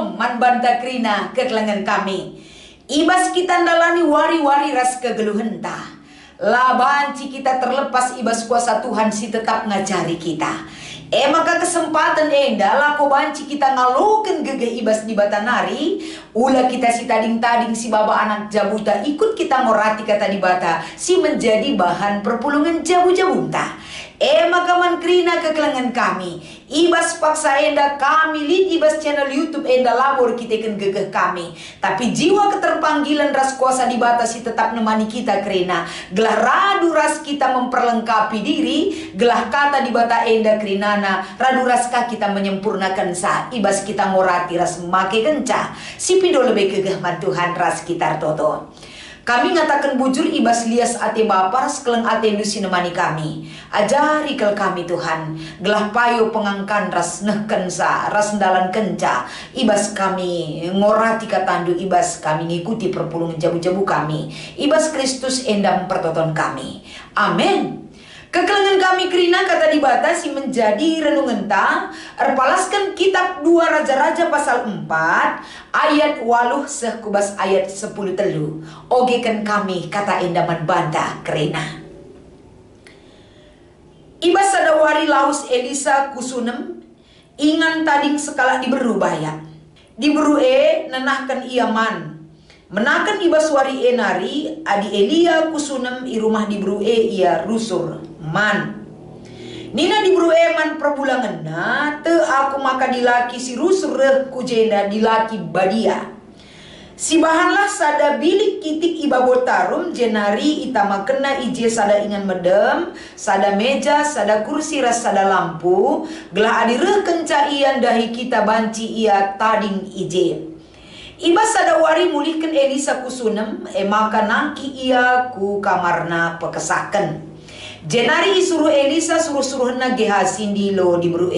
Shalom man banta krina kekelangan kami. Ibas kita ndalani wari-wari ras kegeluhan ta. Labanci kita terlepas ibas kuasa Tuhan si tetap ngajari kita. Maka kesempatan lako banci kita ngalukan gege ibas di batanari. Ula kita si tading-tading si baba anak jabuta ikut kita ngorati kata di bata si menjadi bahan perpulungan jabu-jabunta. Maka man krina kekelangan kami. Ibas paksa enda kami lid ibas channel YouTube enda labor kita kan gegeh kami. Tapi jiwa keterpanggilan ras kuasa di batasi tetap nemani kita krina. Gelah radu ras kita memperlengkapi diri. Gelah kata di bata enda krinana. Radu raskah kita menyempurnakan sa. Ibas kita ngorati ras make kenca. Si pido lebih gegeh man Tuhan ras kita toto. Kami ngatakan bujur ibas lias ate bapa sekeleng ate lusi nemani kami. Ajari kel kami Tuhan. Gelah payo pengangkan ras nehken sa, ras ndalan kenca. Ibas kami ngorati katandu, ibas kami ngikuti perpulungan jabu-jabu kami. Ibas Kristus endam pertoton kami. Amin. Kekelangan kami krina kata dibatasi menjadi renungan ta. Erpalaskan kitab 2 Raja-Raja pasal 4 ayat 8 sekubas ayat 10 telu. Ogekan kami kata endaman banta krina. Ibas sadawari laus Elisa kusunem ingan tading sekala diberu bayak. Diberu nenahkan iaman. Menakan ibas wari enari adi Elia kusunem i rumah diberu ia rusur man. Nina diberu man perbulangan na te aku maka dilaki si rusur kujenda dilaki badia. Si bahanlah sada bilik kitik ibabotarum jenari itama kena ije sada ingan medem, sada meja, sada kursi ras sada lampu, gelah adireh kenca ian dahi kita banci ia tading ije. Ibas sada wari mulihkan Elisa kusunem, maka nangki ia ku kamarna pekesaken. Jenari suruh Elisa suruh-suruhna Gehazi ndilo dibru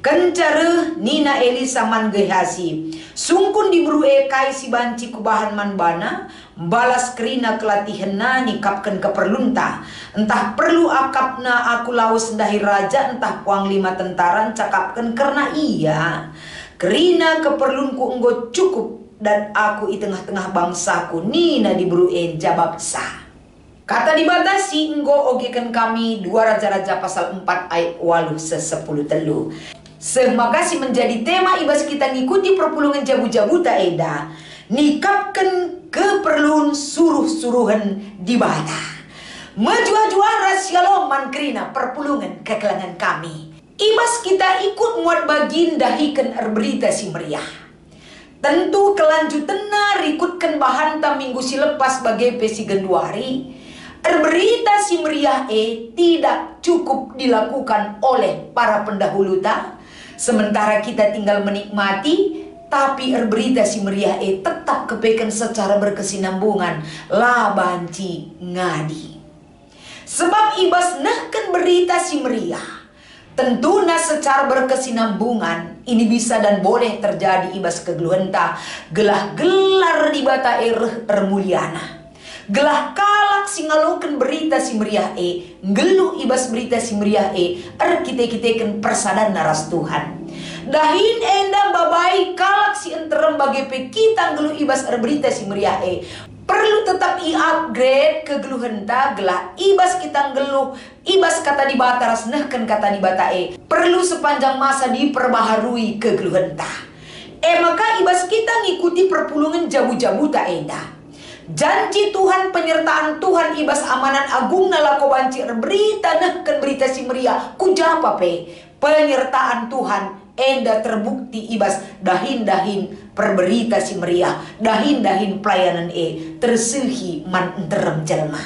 kencare nina Elisa man Gehazi. Sungkun dibru kai si banci kubahan man bana, balas krina kelatihanna nikapkan keperlunta. Entah perlu akapna aku laus ndahi raja, entah puang 5 tentaran cakapkan karena iya. Kerina keperlunku enggo cukup dan aku di tengah-tengah bangsaku nina dibruin jawab sah. Kata dibatasi enggo ogekan kami 2 Raja-Raja pasal 4 ayat 8 10 telu. Semakasih menjadi tema ibas kita ngikuti perpulungan jabu-jabuta eda. Nikapkan keperluan suruh-suruhan di bata. Menjual-jual Shalom man krina perpulungan kekelangan kami. Ibas kita ikut muat bagindahikan berita si meriah. Tentu kelanjutannya rikutkan bahan tam minggu si lepas bagai pesi genduari. Berita si meriah tidak cukup dilakukan oleh para pendahulu ta. Sementara kita tinggal menikmati, tapi berita si meriah tetap kepekan secara berkesinambungan. Labanci ngadi. Sebab ibas nahkan berita si meriah. Tentunya secara berkesinambungan ini bisa dan boleh terjadi ibas kegeluhenta gelah gelar di bata muliana. Gelah kalak singalukan berita si meriah ngelu ibas berita si meriah kita-kitakan persadaran naras Tuhan. Dahin enda babai kalak si enterem bagi kita ngelu ibas berita si meriah perlu tetap i-upgrade kegeluhan ta gelah ibas kita ngeluh ibas kata di bata ras nehken kata di bata perlu sepanjang masa diperbaharui kegeluhan ta. Maka ibas kita ngikuti perpulungan jabu-jabu ta enda. Janji Tuhan, penyertaan Tuhan ibas amanan agung nalako banci berita nehken berita si meriah kujapa penyertaan Tuhan enda terbukti ibas dahin-dahin perberita si meriah, dahin-dahin pelayanan tersehi man enterem jelma.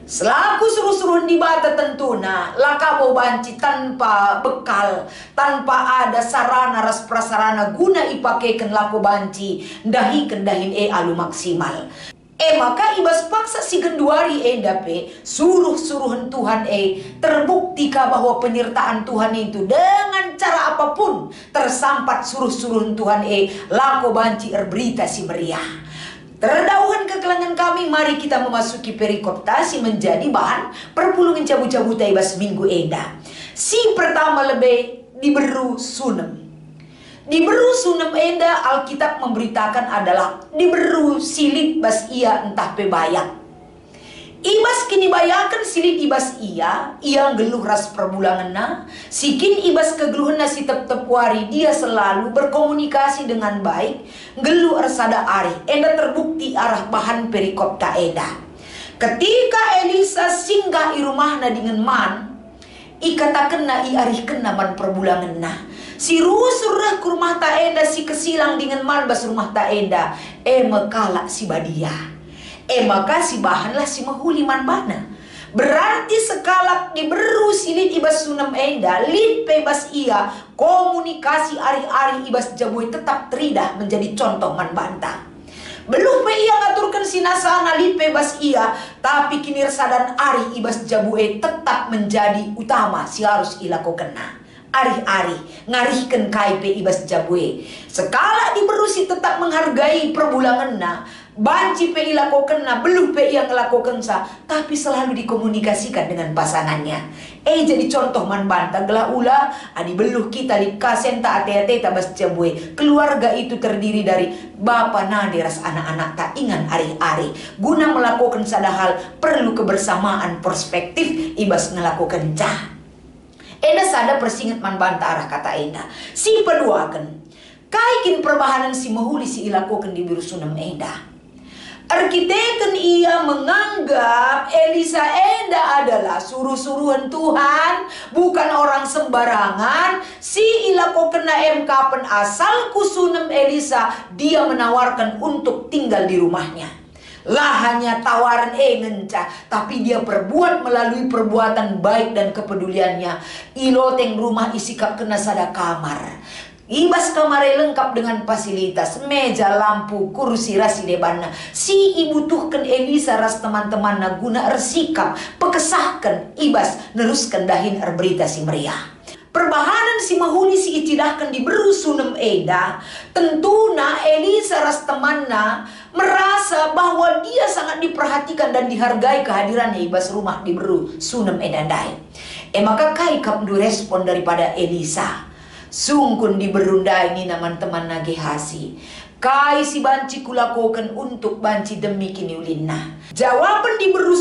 Selaku suruh-suruh di bata tentuna lakabo banci tanpa bekal, tanpa ada sarana ras prasarana guna ipakekan lako banci dahikan dahin alu maksimal. Maka ibas paksa si genduari suruh-suruhan Tuhan terbukti bahwa penyertaan Tuhan itu dengan cara apapun tersampat suruh-suruhan Tuhan lako banci berita si meriah. Terdauhan kekelangan kami, mari kita memasuki perikop tasi menjadi bahan perpulungan jabu-jabu ibas minggu enda. Si pertama lebih diberu sunem. Diberu sunem enda Alkitab memberitakan adalah diberu silit bas ia entah pebayak. Ibas kini bayakan silit ibas ia geluh ras perbulangan na, sikin ibas kegeluhan na si tep-tep wari dia selalu berkomunikasi dengan baik, geluh arsada ari, enda terbukti arah bahan perikop ta eda. Ketika Elisa singgah i rumahna dengan man, ikatakan na i arih kena man perbulangan na. Si rusurah ke rumah ta eda si kesilang dengan man bas rumah ta eda, mekala si badia. Maka si bahanlah si mahuli man bana. Berarti sekalak diberu silit ibas sunem enda, lid bebas ia, komunikasi ari-ari ibas jabui tetap teridah menjadi contoh man banta. Belum pe ia ngaturkan sinasana lid bebas ia, tapi kini sadan ari ibas jabue tetap menjadi utama si harus ilakukan na. Ari-ari ngarihkan kaipe ibas jabue. Sekala diberusi tetap menghargai perbulangan na. Banci pe ilakukan na, belum pe ia ngelakukan sa, tapi selalu dikomunikasikan dengan pasangannya. Jadi contoh man banta gelah ula adi beluh kita li kasen ta ate-ate ta bas jabue. Keluarga itu terdiri dari bapa na deras anak-anak tak ingan ari-ari. Guna melakukan sadahal perlu kebersamaan perspektif ibas ngelakukan cah. Enda sada persingat man banta arah kata enda. Si peduakan kaikin perbahanan si mahuli si ilakukan di biru sunem enda. Arkiteken ia menganggap Elisa enda adalah suruh-suruhan Tuhan, bukan orang sembarangan. Si ilakukan na kapan asal kusunem Elisa, dia menawarkan untuk tinggal di rumahnya. Lah hanya tawaran ngencah, tapi dia perbuat melalui perbuatan baik dan kepeduliannya. Iloteng rumah isikap kena sada kamar. Ibas kamar lengkap dengan fasilitas, meja, lampu, kursi, rasi debanna. Si ibu tuhkan Elisa ras teman-teman na guna ersikap, pekesahkan ibas neruskan dahin erberita si meriah. Perbahanan si mahuli si icidahkan diberu sunem eda. Tentuna Elisa ras temanna merasa bahwa dia sangat diperhatikan dan dihargai kehadirannya ibas rumah diberu sunem eda dai. Maka kai kapdu respon daripada Elisa. Sungkun diberundai ni naman teman na Gehasi. Kai si banci kulakokan untuk banci demi kini ulinna. Jawaban diberu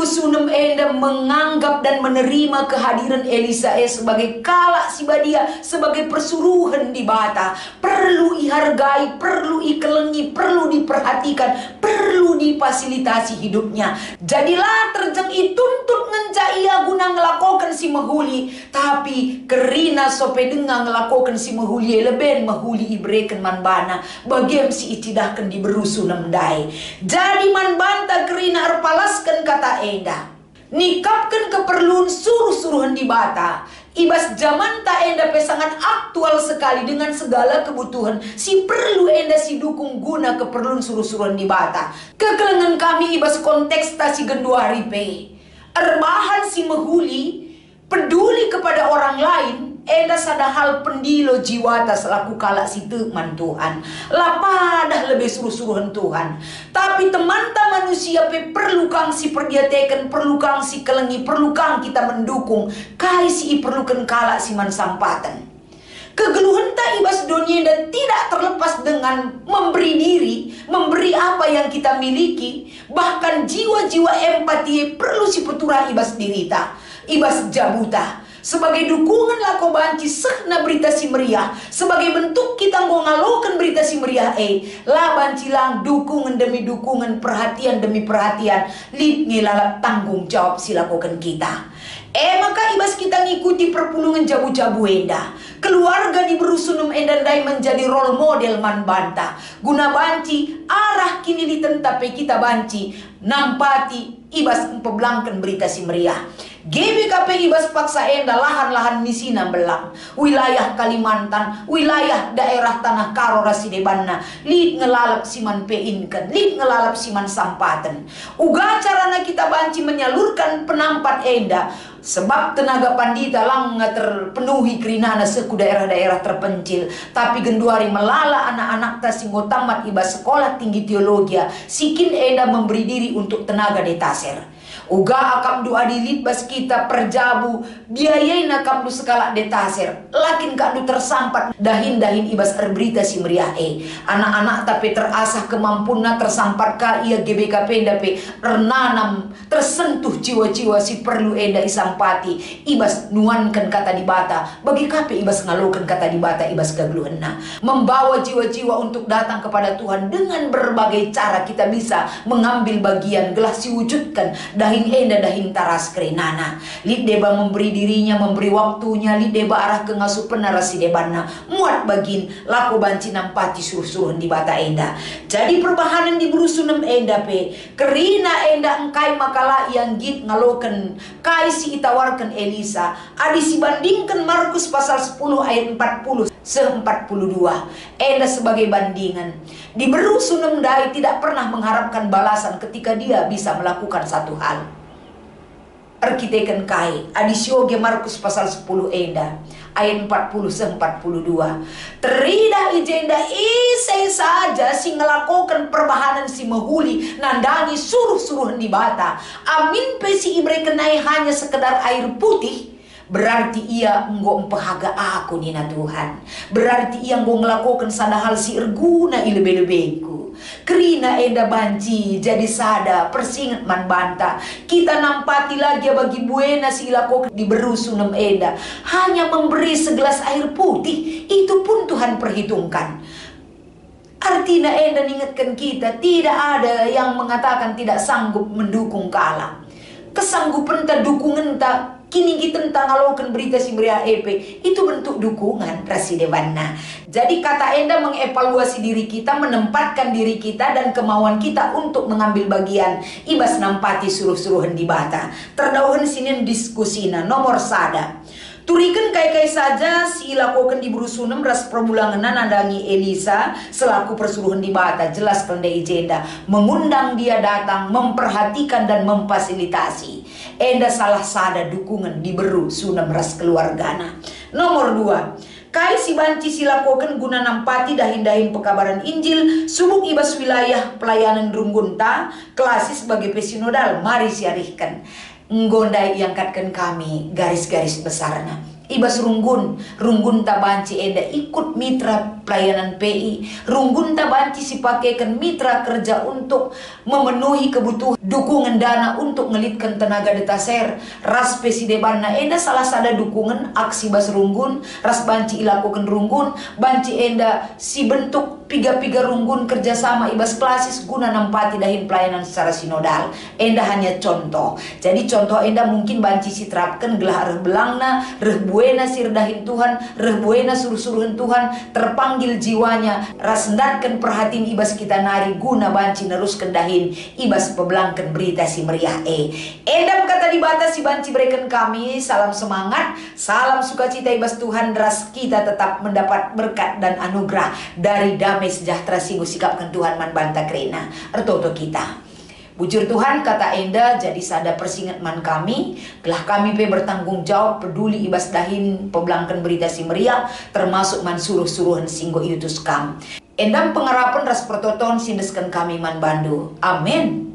sunem enda menganggap dan menerima kehadiran Elisa sebagai kalak si badia, sebagai persuruhan di bata. Perlu dihargai, perlu dikelengi, perlu diperhatikan, perlu difasilitasi hidupnya. Jadilah terjang ituntut ngenca ia guna ngelakokan si mahuli, tapi kerina sope dengang ngelakokan si mahuli leben mahuli ibreken man bana bagem si itidahkan diberu sunem dai. Jadi man banta kerina arpalaskan kata enda, nikapkan keperluan suruh-suruhan di bata. Ibas zaman ta enda pe sangat aktual sekali dengan segala kebutuhan. Si perlu enda si dukung guna keperluan suruh-suruhan di bata. Kekelengan kami ibas konteks ta si gendua hari pe. Erbahan si mahuli peduli kepada orang lain. Enda sadahal pendilo jiwata selaku kalak si teman Tuhan. Lapadah lebih suruh-suruhan Tuhan. Tapi teman ta manusia pe perlu kang si perdiatekan, perlu kang si kelengi, perlu kang kita mendukung. Kai si perlukan kalak si man sampatan. Kegeluhan ta ibas dunia dan tidak terlepas dengan memberi diri, memberi apa yang kita miliki. Bahkan jiwa-jiwa empati perlu si peturah ibas dirita, ibas jabuta. Sebagai dukungan lako banci sekna berita si meriah. Sebagai bentuk kita ngalokan berita si meriah lah banci lang dukungan demi dukungan, perhatian demi perhatian. Lid ngilalap tanggung jawab si lakokan kita. Maka ibas kita ngikuti perpulungan jabu-jabu enda. Keluarga di berusunum endandai menjadi role model man banta. Guna banci arah kini ditentape kita banci nampati ibas pebelangkan berita si meriah. GBKP ibas paksa enda lahan-lahan misina belang, wilayah Kalimantan, wilayah daerah tanah karo rasidebanna, lid ngelalap siman peinkan, lid ngelalap siman sampaten. Uga carana kita banci menyalurkan penampat enda, sebab tenaga pandita lang terpenuhi kerinana seku daerah-daerah terpencil. Tapi genduari melala anak-anak tasinggo tamat ibas sekolah tinggi teologi, sikin enda memberi diri untuk tenaga detaser. Uga akam doa dilit bas kita perjabu biayai nakam du sekala detaser lakin kandu tersampat dahin ibas berita si meriah anak-anak tapi terasah kemampuna tersampat ka ia GBKP dape renanam tersentuh jiwa-jiwa si perlu enda isampati ibas nuankan kata dibata bagi kape ibas ngalokan kata dibata ibas gagluhenna membawa jiwa-jiwa untuk datang kepada Tuhan dengan berbagai cara kita bisa mengambil bagian gelah siwujudkan dahin enda dahin taras kerenana lid deba memberi dirinya memberi waktunya lid deba arah ke ngasuh penarasi debana muat bagin laku banci nampati suruh-suruhan di bata enda jadi perbahanan di berusunem enda pe kerina enda engkai makala yang git ngaloken kai si itawarkan Elisa adi si bandingkan Markus pasal 10 ayat 40 se-42 enda sebagai bandingan di berusunem dai tidak pernah mengharapkan balasan ketika dia bisa melakukan satu hal arkiteken kai adisio ge Markus pasal 10 enda ayat 40 se-42 terida ijenda isai saja si ngelakukan perbahanan si mahuli nandangi suruh-suruh di bata amin pe si ibre kenai hanya sekedar air putih berarti ia enggo empehaga aku nina Tuhan berarti ia enggo ngelakukan sada hal si erguna ilebe-lebeku kerina enda banci jadi sada persingat man banta kita nampati lagi bagi buena si lakukan di berusunem enda hanya memberi segelas air putih itu pun Tuhan perhitungkan artinya enda ingatkan kita tidak ada yang mengatakan tidak sanggup mendukung kalah kesanggupan tak dukungan tak kini kita tentang ngalokan berita si meriah EP itu bentuk dukungan rasidewana. Jadi kata enda mengevaluasi diri kita, menempatkan diri kita dan kemauan kita untuk mengambil bagian ibas nampati suruh-suruhan di bata. Terdauhan sini diskusina nomor sada. Turikan kai-kai saja si lakukan di berusunem ras perbulanganan nandangi Elisa selaku persuruhan di bata jelas kendai jenda mengundang dia datang memperhatikan dan memfasilitasi enda salah sada dukungan di beru sunem ras keluargana. Nomor 2 kai si banci silakokan guna nampati dahin-dahin pekabaran Injil subuk ibas wilayah pelayanan runggunta klasis sebagai pesinodal mari siarihkan nggondai iangkatkan kami garis-garis besarnya ibas runggun tabanci enda ikut mitra pelayanan PI runggun tabanci si pakaikan mitra kerja untuk memenuhi kebutuhan dukungan dana untuk ngelitkan tenaga detaser ras pesidebana enda salah sada dukungan aksi bas runggun ras banci ilakukan runggun banci enda si bentuk piga-piga runggun kerjasama ibas klasis guna nampati dahin pelayanan secara sinodal enda hanya contoh jadi contoh enda mungkin banci si terapkan gelah reh belangna reh buena sirdahin Tuhan reh buena suruh-suruhan Tuhan terpanggil jiwanya rasendatkan perhatiin ibas kita nari guna banci neruskan dahin ibas pebelangkan berita si meriah endam kata di bata si banci berikan kami salam semangat salam sukacita ibas Tuhan ras kita tetap mendapat berkat dan anugerah dari damai sejahtera singgu sikapkan Tuhan man banta krena ertoto kita bujur Tuhan kata enda jadi sada persingat man kami telah kami pe bertanggung jawab peduli ibas dahin pebelangkan berita si meriah termasuk man suruh-suruhan singgo iutus kam endam pengarapan ras pertoton sindeskan kami man bandu amin.